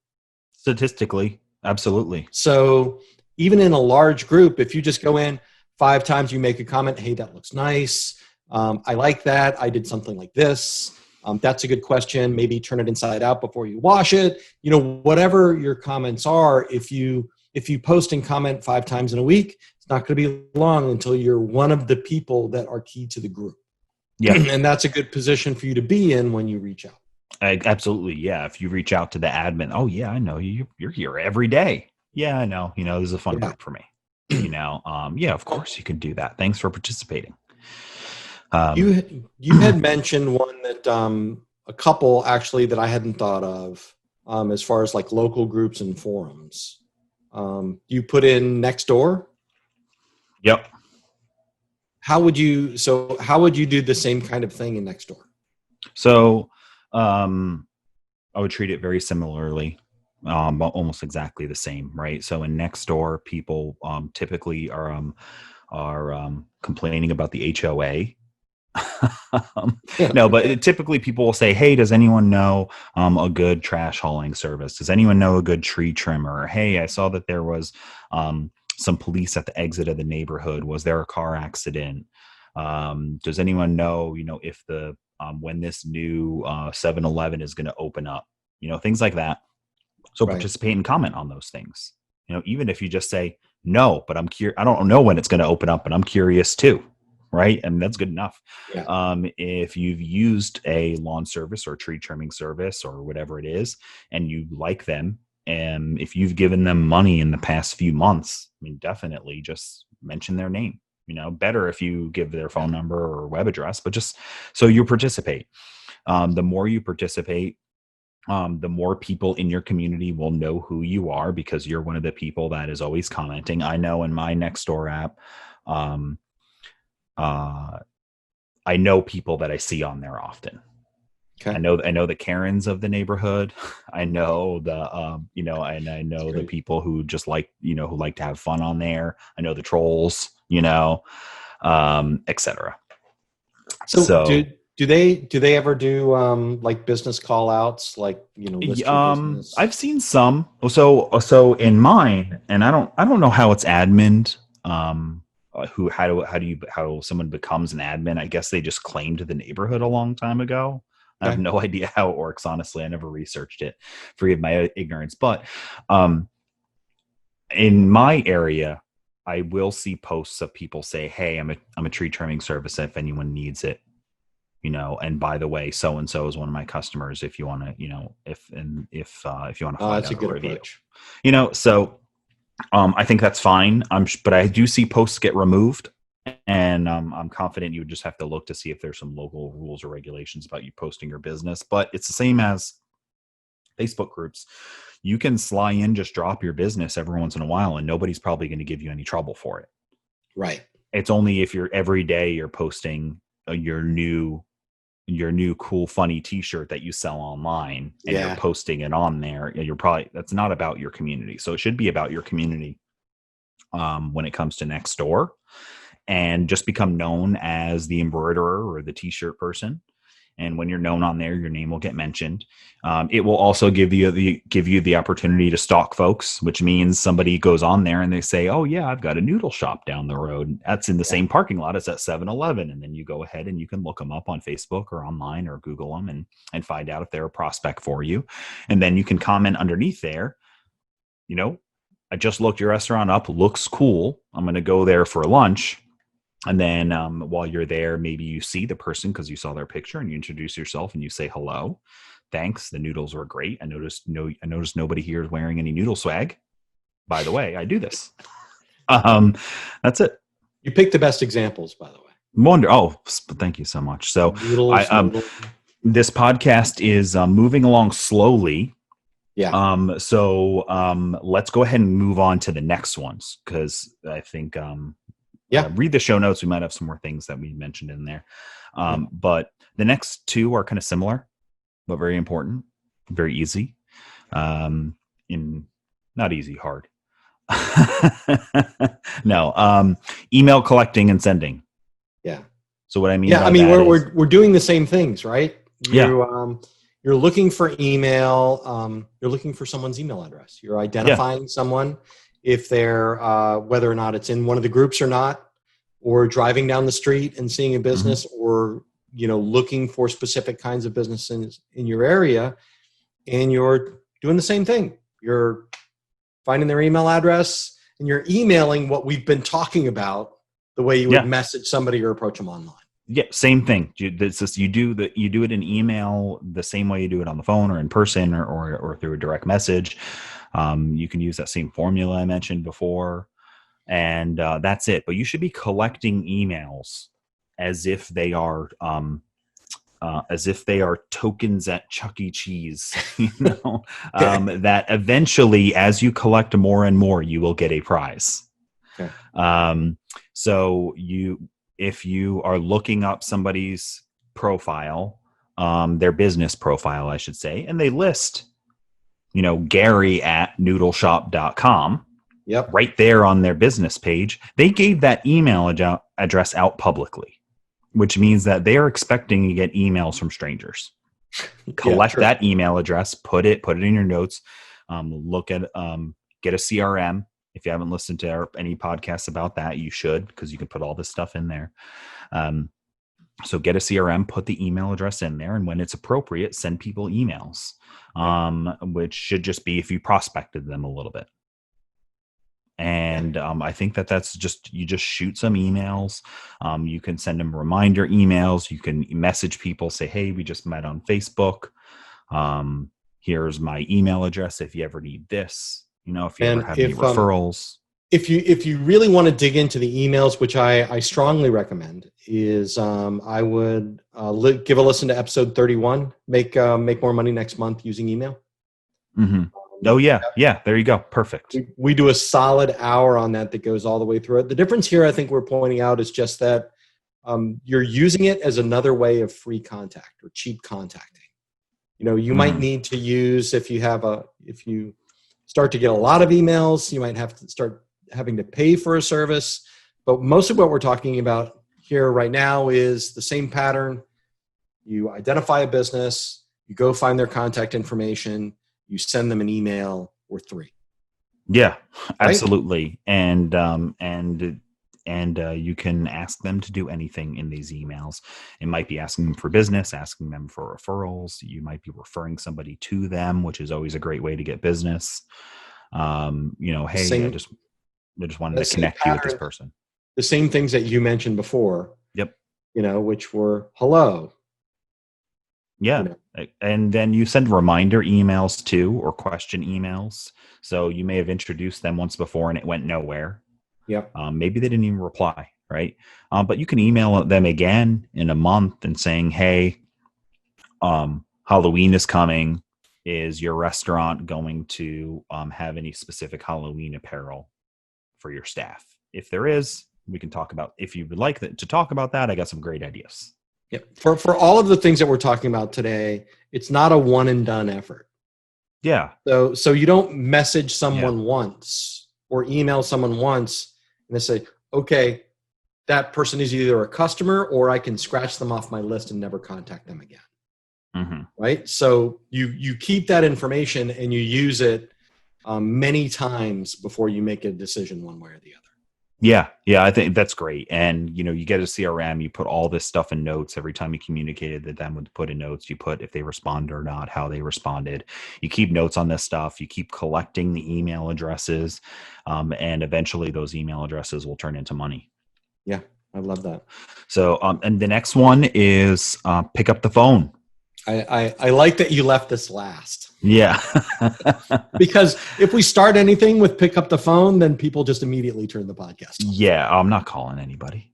Statistically, absolutely. So even in a large group, if you just go in 5 times, you make a comment, hey, that looks nice. I like that. I did something like this. That's a good question. Maybe turn it inside out before you wash it. You know, whatever your comments are, if you post and comment 5 times in a week, it's not going to be long until you're one of the people that are key to the group. Yeah. And that's a good position for you to be in when you reach out. Absolutely. Yeah. If you reach out to the admin, oh yeah, I know you're here every day. Yeah, I know. You know, this is a fun group for me. You know, yeah, of course you can do that. Thanks for participating. You had mentioned one that a couple actually that I hadn't thought of as far as like local groups and forums. You put in Nextdoor. Yep. How would you do the same kind of thing in Nextdoor? So I would treat it very similarly, almost exactly the same, right? So in Nextdoor, people typically are complaining about the HOA. No, but typically people will say, hey, does anyone know a good trash hauling service? Does anyone know a good tree trimmer? Hey, I saw that there was some police at the exit of the neighborhood. Was there a car accident? Does anyone know, if the when this new 7-Eleven is going to open up? Things like that. So Right. participate and comment on those things. Even if you just say no, but I'm curious. I don't know when it's going to open up, but I'm curious too. Right. And that's good enough. Yeah. If you've used a lawn service or tree trimming service or whatever it is, and you like them, and if you've given them money in the past few months, I mean, definitely just mention their name. Better if you give their phone number or web address, but just so you participate. The more you participate, the more people in your community will know who you are because you're one of the people that is always commenting. I know in my Nextdoor app, I know people that I see on there often. Okay. I know the Karens of the neighborhood. I know the, and I know the people who just like, who like to have fun on there. I know the trolls, etc. So do they ever do like business call outs, like, list your business? I've seen some. So in mine, and I don't know how it's admin. How someone becomes an admin. I guess they just claimed the neighborhood a long time ago. Okay. I have no idea how it works. Honestly, I never researched it. Forgive my ignorance. But in my area, I will see posts of people say, "Hey, I'm a tree trimming service if anyone needs it." And by the way, so and so is one of my customers. If you want to, if you want to find out a good review, approach. So I think that's fine. But I do see posts get removed, and I'm confident you would just have to look to see if there's some local rules or regulations about you posting your business. But it's the same as Facebook groups. You can just drop your business every once in a while, and nobody's probably going to give you any trouble for it. Right. It's only if every day you're posting your new cool funny t-shirt that you sell online and you're posting it on there, that's not about your community. So it should be about your community when it comes to Nextdoor, and just become known as the embroiderer or the t-shirt person. And when you're known on there, your name will get mentioned. It will also give you the opportunity to stalk folks, which means somebody goes on there and they say, "Oh yeah, I've got a noodle shop down the road. That's in the same parking lot as that 7-Eleven." And then you go ahead and you can look them up on Facebook or online or Google them and find out if they're a prospect for you. And then you can comment underneath there, "I just looked your restaurant up. Looks cool. I'm going to go there for lunch." And then while you're there, maybe you see the person because you saw their picture, and you introduce yourself and you say, "Hello, thanks. The noodles were great. I noticed nobody here is wearing any noodle swag. By the way, I do this." That's it. You picked the best examples, by the way. Thank you so much. So noodles. This podcast is moving along slowly. Yeah. So let's go ahead and move on to the next ones, because I think read the show notes. We might have some more things that we mentioned in there. But the next two are kind of similar, but very important, very easy. Not easy, hard. No. Email collecting and sending. Yeah. So what I mean, we're doing the same things, right? You're looking for email. You're looking for someone's email address. You're identifying someone, if they're whether or not it's in one of the groups or not, or driving down the street and seeing a business, or looking for specific kinds of businesses in your area, and you're doing the same thing. You're finding their email address and you're emailing what we've been talking about, the way you would message somebody or approach them online. Yeah, same thing. You do it in email the same way you do it on the phone or in person or through a direct message. You can use that same formula I mentioned before, and that's it. But you should be collecting emails as if they are tokens at Chuck E. Cheese, that eventually, as you collect more and more, you will get a prize. Okay. So if you are looking up somebody's profile, their business profile, I should say, and they list, Gary at noodleshop.com. Yep. Right there on their business page, they gave that email address out publicly, which means that they are expecting to get emails from strangers. Collect that email address, put it in your notes, look at, get a CRM. If you haven't listened to any podcasts about that, you should, because you can put all this stuff in there. So get a CRM, put the email address in there, and when it's appropriate, send people emails, which should just be if you prospected them a little bit. And I think that's you just shoot some emails. You can send them reminder emails. You can message people, say, hey, we just met on Facebook. Here's my email address if you ever need this. If you ever have any referrals. If you really want to dig into the emails, which I strongly recommend, is I would give a listen to episode 31, make more money next month using email. Mm-hmm. Oh, yeah. Yeah. There you go. Perfect. We do a solid hour on that goes all the way through it. The difference here, I think we're pointing out, is just that you're using it as another way of free contact or cheap contacting. You might need to use, if you start to get a lot of emails, you might have to start having to pay for a service. But most of what we're talking about here right now is the same pattern. You identify a business, you go find their contact information, you send them an email or 3. Yeah, absolutely. Right? And you can ask them to do anything in these emails. It might be asking them for business, asking them for referrals. You might be referring somebody to them, which is always a great way to get business. Hey, I just wanted to connect you with this person. The same things that you mentioned before. Yep. Which were hello. Yeah. And then you send reminder emails too, or question emails. So you may have introduced them once before and it went nowhere. Yep. Maybe they didn't even reply. Right. But you can email them again in a month and saying, hey, Halloween is coming. Is your restaurant going to have any specific Halloween apparel for your staff? If there is, we can talk about, if you would like to talk about that, I got some great ideas. Yeah. For all of the things that we're talking about today, it's not a one and done effort. Yeah. So you don't message someone once or email someone once and they say, okay, that person is either a customer or I can scratch them off my list and never contact them again. Mm-hmm. Right. So you keep that information and you use it many times before you make a decision one way or the other. Yeah. I think that's great. And, you get a CRM, you put all this stuff in notes. Every time you communicated that them would put in notes, you put if they responded or not, how they responded. You keep notes on this stuff. You keep collecting the email addresses. And eventually those email addresses will turn into money. Yeah, I love that. So, and the next one is pick up the phone. I like that you left this last. Yeah. Because if we start anything with pick up the phone, then people just immediately turn the podcast on. Yeah, I'm not calling anybody,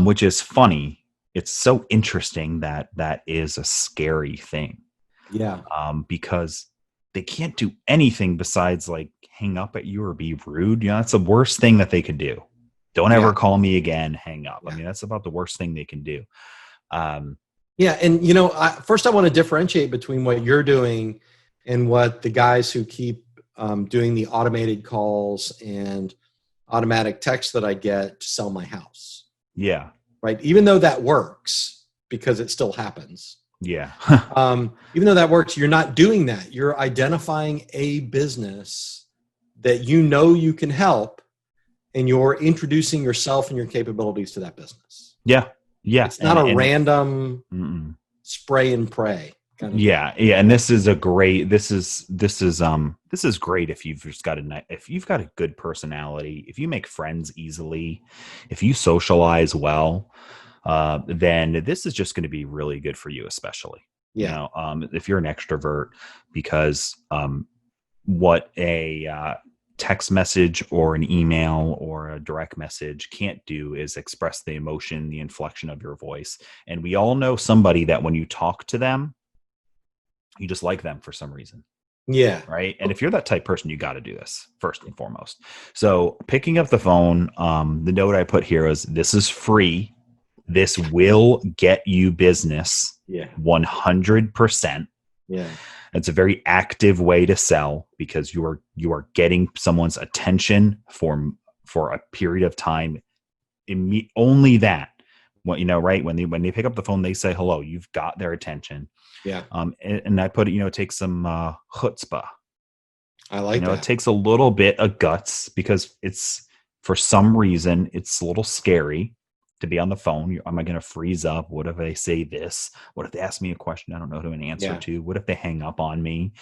which is funny. It's so interesting that is a scary thing. Yeah. Because they can't do anything besides like hang up at you or be rude. That's the worst thing that they could do. Don't ever call me again, hang up. Yeah. I mean, that's about the worst thing they can do. Yeah. And, first I want to differentiate between what you're doing and what the guys who keep doing the automated calls and automatic text that I get to sell my house. Yeah. Right. Even though that works because it still happens. Yeah. Even though that works, you're not doing that. You're identifying a business that you can help and you're introducing yourself and your capabilities to that business. Yeah. Yeah. It's not a random spray and pray. Kind of yeah. And this is great if you've got a good personality, if you make friends easily, if you socialize well, then this is just going to be really good for you, especially, if you're an extrovert, because, what a text message or an email or a direct message can't do is express the emotion, the inflection of your voice. And we all know somebody that when you talk to them, you just like them for some reason. Yeah. Right. And if you're that type of person, you got to do this first and foremost. So picking up the phone, the note I put here is this is free. This will get you business. Yeah. 100%. Yeah. It's a very active way to sell because you are getting someone's attention for a period of time. Only that, right? When they pick up the phone, they say hello. You've got their attention. Yeah. And I put it, it takes some chutzpah. I like that. It takes a little bit of guts because it's, for some reason, it's a little scary to be on the phone. Am I going to freeze up? What if they say this? What if they ask me a question I don't know an answer to? What if they hang up on me?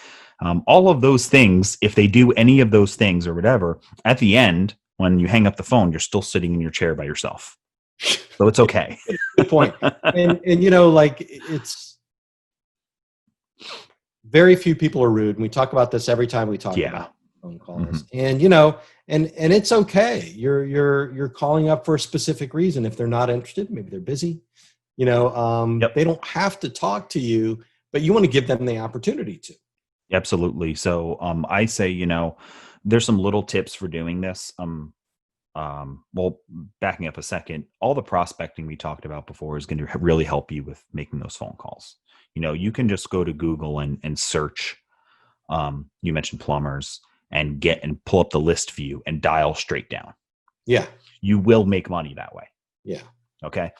All of those things, if they do any of those things or whatever, at the end, when you hang up the phone, you're still sitting in your chair by yourself. So it's okay. Good point. And it's very few people are rude. And we talk about this every time we talk about phone calls. And and it's okay. You're calling up for a specific reason. If they're not interested, maybe they're busy. They don't have to talk to you, but you want to give them the opportunity to. Absolutely. So I say, there's some little tips for doing this. Well, backing up a second, all the prospecting we talked about before is going to really help you with making those phone calls. You can just go to Google and search. You mentioned plumbers and pull up the list view and dial straight down. Yeah. You will make money that way. Yeah. Okay.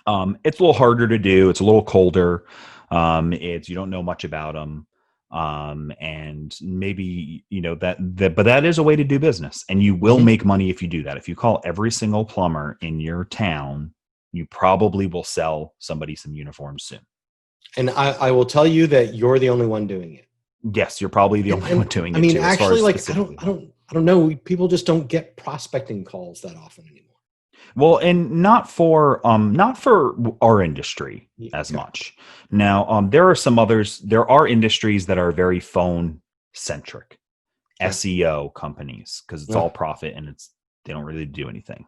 It's a little harder to do. It's a little colder. You don't know much about them. And maybe, but that is a way to do business, and you will make money if you do that. If you call every single plumber in your town, you probably will sell somebody some uniforms soon. And I will tell you that you're the only one doing it. Yes, you're probably the only one doing it. I mean, too, actually, I don't know. People just don't get prospecting calls that often anymore. Well, and not for our industry as much. Now, there are some others. There are industries that are very phone centric, SEO companies, because it's all profit and they don't really do anything.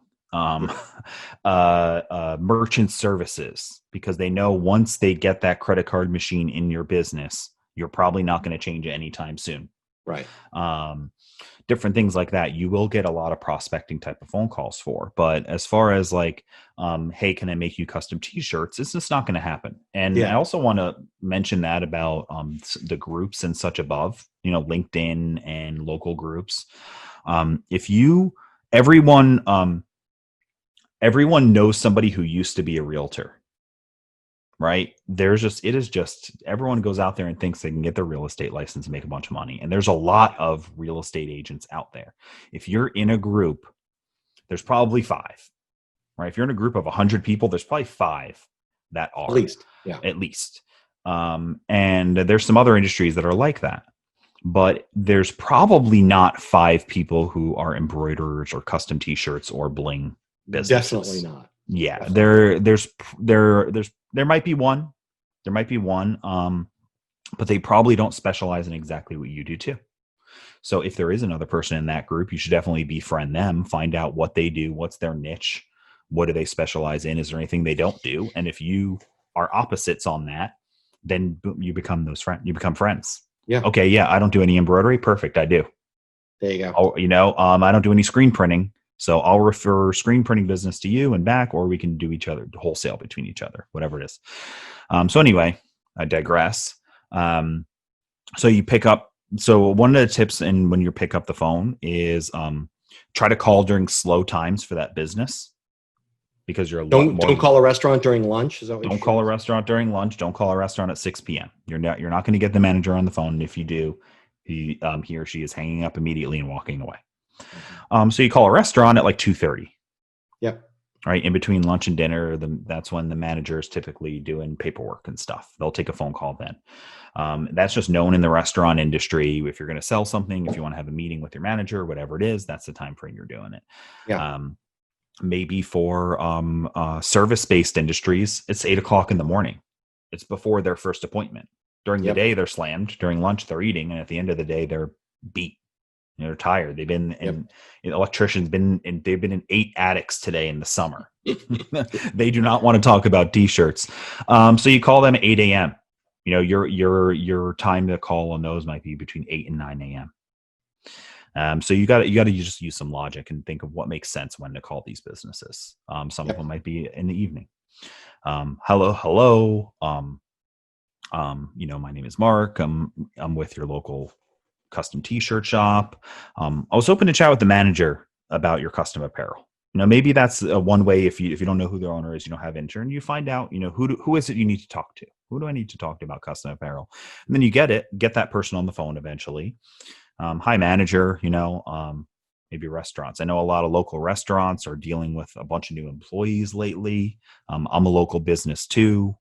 Merchant services, because they know once they get that credit card machine in your business, you're probably not going to change it anytime soon. Right. Different things like that, you will get a lot of prospecting type of phone calls for. But as far as hey, can I make you custom t-shirts? It's just not going to happen. And I also want to mention that about the groups and such above, LinkedIn and local groups. Everyone knows somebody who used to be a realtor. Right. Everyone goes out there and thinks they can get their real estate license and make a bunch of money. And there's a lot of real estate agents out there. If you're in a group, there's probably 5, right? If you're in a group of 100 people, there's probably 5 that are at least. And there's some other industries that are like that, but there's probably not 5 people who are embroiderers or custom t-shirts or bling businesses. Definitely not. Yeah. Definitely. There might be one, but they probably don't specialize in exactly what you do too. So if there is another person in that group, you should definitely befriend them, find out what they do, what's their niche, what do they specialize in, is there anything they don't do? And if you are opposites on that, then you become friends. Yeah. Okay. Yeah. I don't do any embroidery. Perfect. I do. There you go. I don't do any screen printing. So I'll refer screen printing business to you and back, or we can do each other wholesale between each other, whatever it is. So anyway, I digress. So you pick up. So one of the tips when you pick up the phone is try to call during slow times for that business, because you're don't call a restaurant during lunch. Is that what don't call a restaurant during lunch? Don't call a restaurant at 6 p.m. You're not going to get the manager on the phone. And if you do, he or she is hanging up immediately and walking away. So you call a restaurant at 2:30. Yep. Right. In between lunch and dinner, that's when the manager is typically doing paperwork and stuff. They'll take a phone call then. That's just known in the restaurant industry. If you're going to sell something, if you want to have a meeting with your manager, whatever it is, that's the time frame you're doing it. Yeah. Maybe for service-based industries, it's 8:00 in the morning. It's before their first appointment. During the day, they're slammed. During lunch, they're eating. And at the end of the day, they're beat. They're tired. They've been electricians they've been in 8 attics today in the summer. They do not want to talk about t-shirts. So you call them 8 a.m. Your time to call on those might be between 8 and 9 a.m. So you got to just use some logic and think of what makes sense when to call these businesses. Some of them might be in the evening. Hello. My name is Mark. I'm with your local custom t-shirt shop. I was hoping to chat with the manager about your custom apparel. Maybe that's one way. If you don't know who their owner is, you don't have intern, you find out, who is it you need to talk to? Who do I need to talk to about custom apparel? And then you get that person on the phone eventually. Hi, manager, maybe restaurants. I know a lot of local restaurants are dealing with a bunch of new employees lately. I'm a local business too.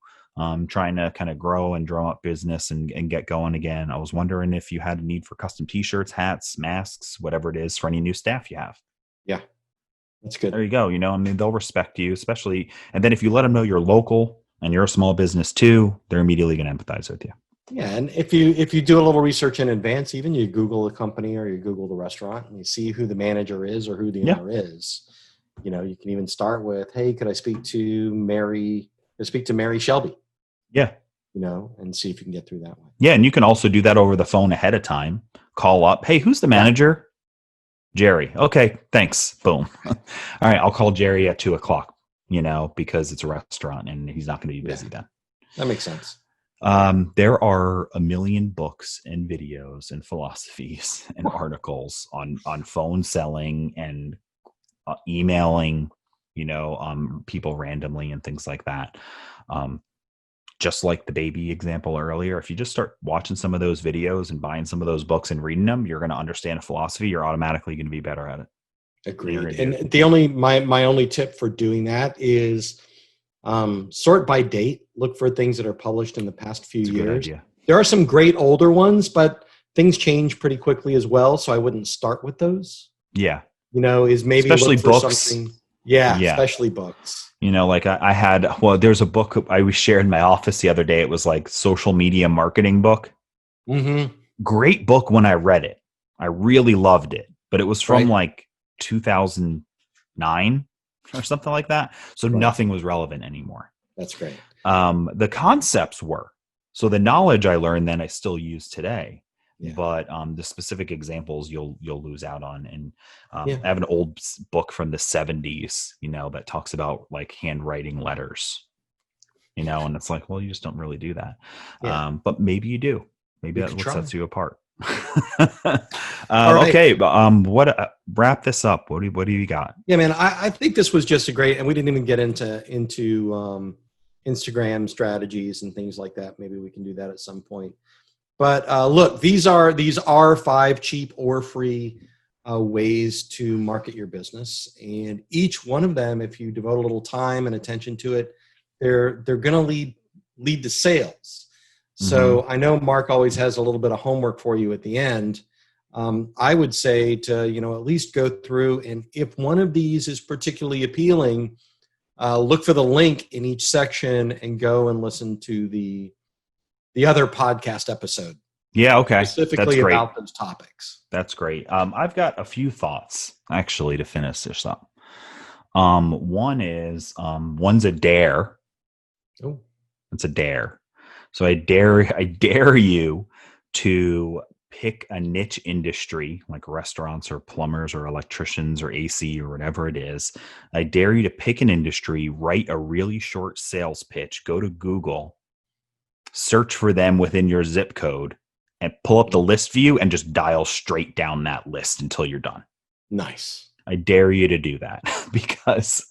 Trying to kind of grow and drum up business and get going again. I was wondering if you had a need for custom t-shirts, hats, masks, whatever it is for any new staff you have. Yeah, that's good. There you go. They'll respect you, especially. And then if you let them know you're local and you're a small business too, they're immediately going to empathize with you. Yeah. And if you do a little research in advance, even you Google the company or you Google the restaurant and you see who the manager is or who the owner is, you can even start with, hey, could I speak to Mary Shelby? Yeah. And see if you can get through that way. Yeah. And you can also do that over the phone ahead of time. Call up. Hey, who's the manager? Jerry. Okay. Thanks. Boom. All right. I'll call Jerry at 2:00, because it's a restaurant and he's not going to be busy then. That makes sense. There are a million books and videos and philosophies and articles on phone selling and emailing, people randomly and things like that. Just like the baby example earlier, if you just start watching some of those videos and buying some of those books and reading them, you're going to understand a philosophy. You're automatically going to be better at it. Agreed. And my only tip for doing that is sort by date. Look for things that are published in the past few years. There are some great older ones, but things change pretty quickly as well. So I wouldn't start with those. Yeah. Is maybe especially look for books. Something. Yeah, especially books. Like I had, there's a book I was shared in my office the other day. It was like social media marketing book. Mm-hmm. Great book when I read it. I really loved it, but it was from like 2009 or something like that. So nothing was relevant anymore. That's great. The concepts were. So the knowledge I learned then I still use today. Yeah. But the specific examples you'll lose out on. And I have an old book from the 70s, that talks about like handwriting letters, and it's like, well, you just don't really do that. Yeah. But maybe you do. Maybe that's what sets you apart. Okay. Wrap this up. What do you got? Yeah, man, I think this was just a great, and we didn't even get into Instagram strategies and things like that. Maybe we can do that at some point. But look, these are 5 cheap or free ways to market your business, and each one of them, if you devote a little time and attention to it, they're going to lead to sales. So I know Mark always has a little bit of homework for you at the end. I would say to at least go through, and if one of these is particularly appealing, look for the link in each section and go and listen to the other podcast episode. Yeah. Okay. Specifically about those topics. That's great. I've got a few thoughts actually to finish this up. One's a dare. Oh, it's a dare. So I dare you to pick a niche industry like restaurants or plumbers or electricians or AC or whatever it is. I dare you to pick an industry, write a really short sales pitch, go to Google, search for them within your zip code, and pull up the list view and just dial straight down that list until you're done. Nice. I dare you to do that because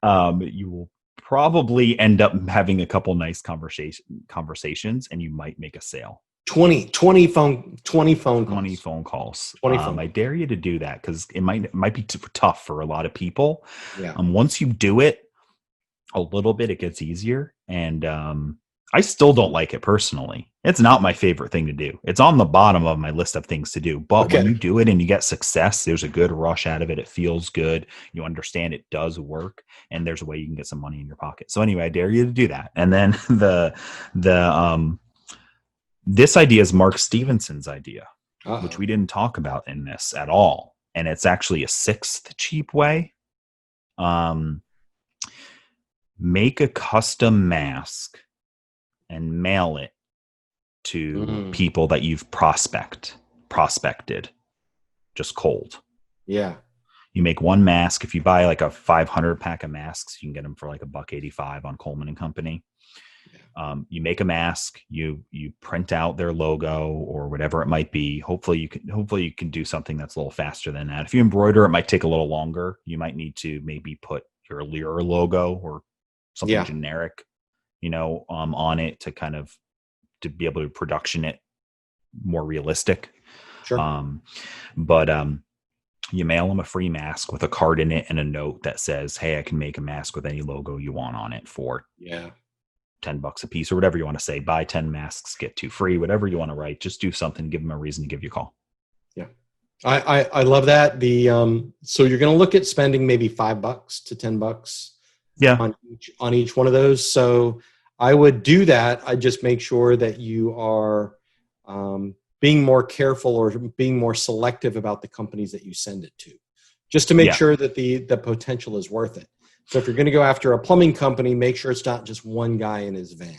you will probably end up having a couple nice conversations and you might make a sale. 20 phone calls. 20 phone calls. I dare you to do that because it might be tough for a lot of people. Yeah. Once you do it a little bit, it gets easier. And I still don't like it personally. It's not my favorite thing to do. It's on the bottom of my list of things to do. But when you do it and you get success, there's a good rush out of it. It feels good. You understand it does work, and there's a way you can get some money in your pocket. So anyway, I dare you to do that. And then this idea is Mark Stevenson's idea. which we didn't talk about in this at all. And it's actually a sixth cheap way. Make a custom mask and mail it to people that you've prospected, just cold. Yeah. You make one mask. If you buy like a 500 pack of masks, you can get them for like $1.85 on Coleman and Company. Yeah. You make a mask, you print out their logo or whatever it might be. Hopefully you can do something that's a little faster than that. If you embroider, it might take a little longer. You might need to maybe put your logo or something generic, on it to kind of to be able to production it more realistic. Sure. You mail them a free mask with a card in it and a note that says, hey, I can make a mask with any logo you want on it for $10 a piece or whatever you want to say. Buy 10 masks, get 2 free, whatever you want to write. Just do something, give them a reason to give you a call. Yeah. I love that. So you're going to look at spending maybe $5 to $10 on each one of those. So I would do that. I just make sure that you are being more careful or being more selective about the companies that you send it to, just to make sure that the potential is worth it. So if you're going to go after a plumbing company, make sure it's not just one guy in his van.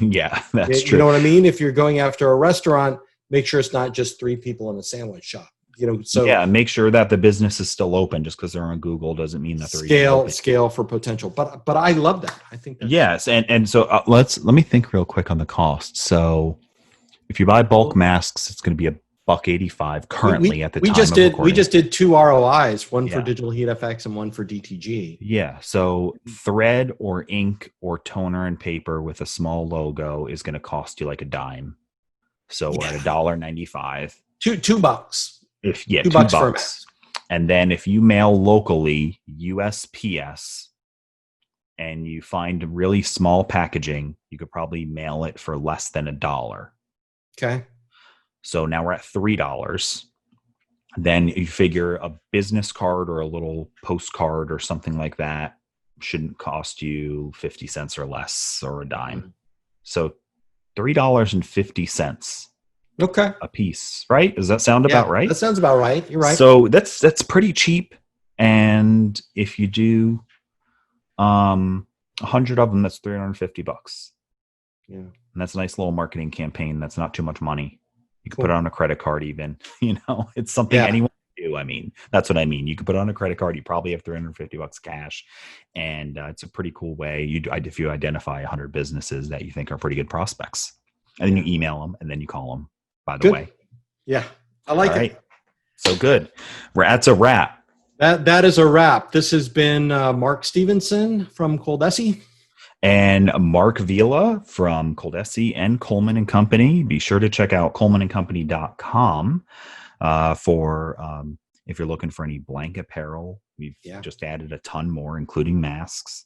Yeah, that's true. You know what I mean? If you're going after a restaurant, make sure it's not just 3 people in a sandwich shop. Make sure that the business is still open. Just because they're on Google doesn't mean that they're scale for potential. But I love that. I think that's yes, and so let me think real quick on the cost. So if you buy bulk masks, it's going to be $1.85 currently at the time of recording. We just did 2 ROIs, one for Digital Heat FX and one for DTG. Yeah. So thread or ink or toner and paper with a small logo is going to cost you like a dime. So we're at $1.95. $2. $2 for a mask. And then if you mail locally, USPS, and you find really small packaging, you could probably mail it for less than $1. Okay. So now we're at $3. Then you figure a business card or a little postcard or something like that shouldn't cost you 50 cents or less or a dime. Mm-hmm. So $3.50. Okay. A piece, right? Does that sound about right? That sounds about right. You're right. So that's pretty cheap. And if you do 100 of them, that's $350. Yeah. And that's a nice little marketing campaign. That's not too much money. You can put it on a credit card even. It's something anyone can do. I mean, that's what I mean. You can put it on a credit card. You probably have $350 cash. And it's a pretty cool way. If you identify 100 businesses that you think are pretty good prospects. And then you email them and then you call them, by the way. Yeah. I like it. So good. That's a wrap. That is a wrap. This has been Mark Stevenson from ColDesi. And Mark Vila from ColDesi and Coleman and Company. Be sure to check out colemanandcompany.com for if you're looking for any blank apparel. We've just added a ton more, including masks.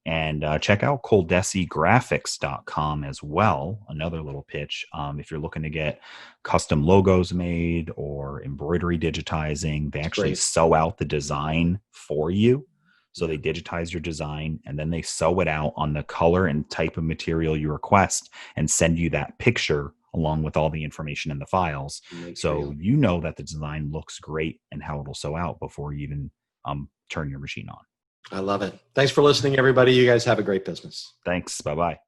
And check out ColDesiGraphics.com as well. Another little pitch. If you're looking to get custom logos made or embroidery digitizing, they actually sew out the design for you. So they digitize your design and then they sew it out on the color and type of material you request and send you that picture along with all the information in the files. So you know that the design looks great and how it'll sew out before you even turn your machine on. I love it. Thanks for listening, everybody. You guys have a great business. Thanks. Bye-bye.